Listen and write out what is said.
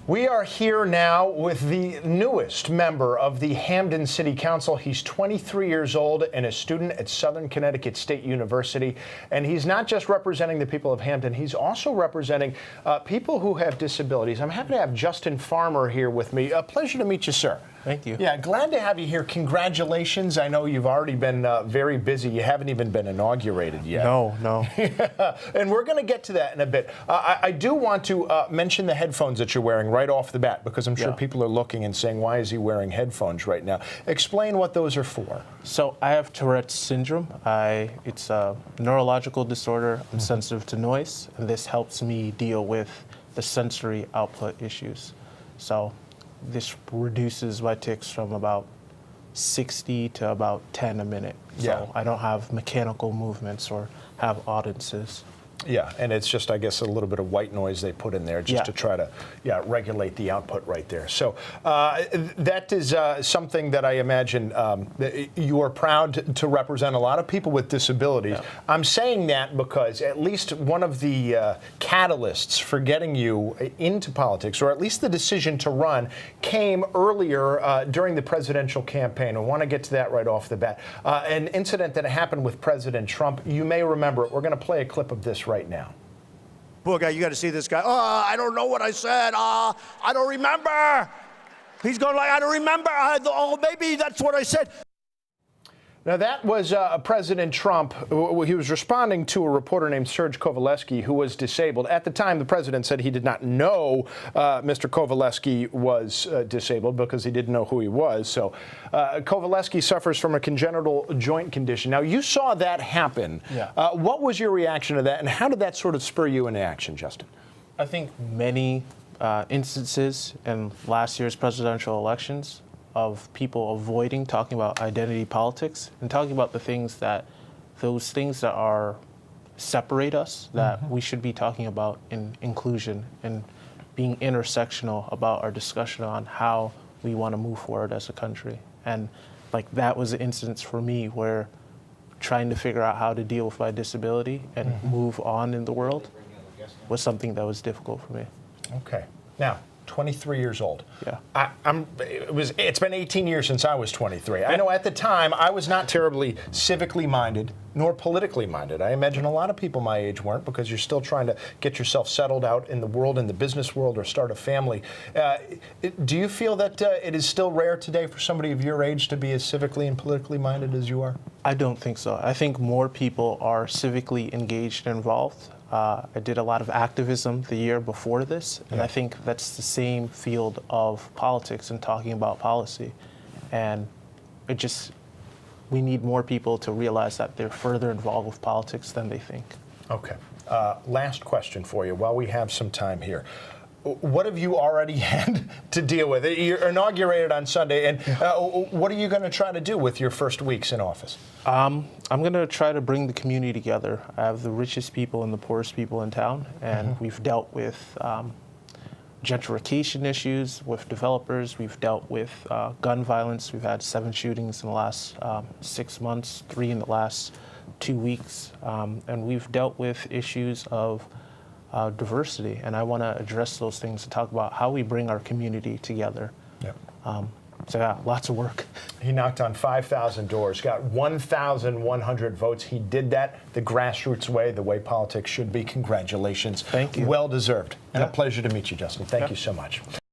We are here now with the newest member of the Hamden City Council. He's 23 years old and a student at Southern Connecticut State University. And he's not just representing the people of Hamden, he's also representing people who have disabilities. I'm happy to have Justin Farmer here with me. A pleasure to meet you, sir. Thank you. Yeah, glad to have you here. Congratulations. I know you've already been very busy. You haven't even been inaugurated yet. No. And we're going to get to that in a bit. I do want to mention the headphones that you're wearing right off the bat, because I'm sure people are looking and saying, why is he wearing headphones right now? Explain what those are for. So I have Tourette's syndrome. It's a neurological disorder. I'm sensitive to noise, and this helps me deal with the sensory output issues. So this reduces my tics from about 60 to about 10 a minute. So I don't have mechanical movements or have audiences. Yeah, and it's just, I guess, a little bit of white noise they put in there just to try to regulate the output right there. So that is something that I imagine you are proud to represent a lot of people with disabilities. Yeah. I'm saying that because at least one of the catalysts for getting you into politics, or at least the decision to run, came earlier during the presidential campaign. I want to get to that right off the bat. An incident that happened with President Trump. You may remember it. We're going to play a clip of this right now. Poor guy, you got to see this guy. Oh, I don't know what I said. I don't remember. He's going like, I don't remember. Oh, maybe that's what I said. Now, that was President Trump. He was responding to a reporter named Serge Kovaleski, who was disabled. At the time, the president said he did not know Mr. Kovaleski was disabled because he didn't know who he was. So Kovaleski suffers from a congenital joint condition. Now, you saw that happen. Yeah. What was your reaction to that, and how did that sort of spur you into action, Justin? I think many instances in last year's presidential elections of people avoiding talking about identity politics and talking about those things that are separate us, that we should be talking about in inclusion and being intersectional about our discussion on how we want to move forward as a country. And like that was an instance for me where trying to figure out how to deal with my disability and move on in the world was something that was difficult for me. Okay. Now, 23 years old. Yeah. It's been 18 years since I was 23. I know at the time I was not terribly civically minded nor politically minded. I imagine a lot of people my age weren't, because you're still trying to get yourself settled out in the world, in the business world, or start a family. Do you feel that it is still rare today for somebody of your age to be as civically and politically minded as you are? I don't think so. I think more people are civically engaged and involved. I did a lot of activism the year before this, and I think that's the same field of politics and talking about policy. And we need more people to realize that they're further involved with politics than they think. Okay. Last question for you while we have some time here. What have you already had to deal with? You're inaugurated on Sunday, and what are you going to try to do with your first weeks in office? I'm going to try to bring the community together. I have the richest people and the poorest people in town, and we've dealt with gentrification issues with developers. We've dealt with gun violence. We've had 7 shootings in the last 6 months, 3 in the last 2 weeks, and we've dealt with issues of diversity, and I want to address those things and talk about how we bring our community together. So yeah, lots of work. He knocked on 5,000 doors, got 1,100 votes. He did that the grassroots way, the way politics should be. Congratulations. Thank you. Well deserved. And a pleasure to meet you, Justin. Thank you so much.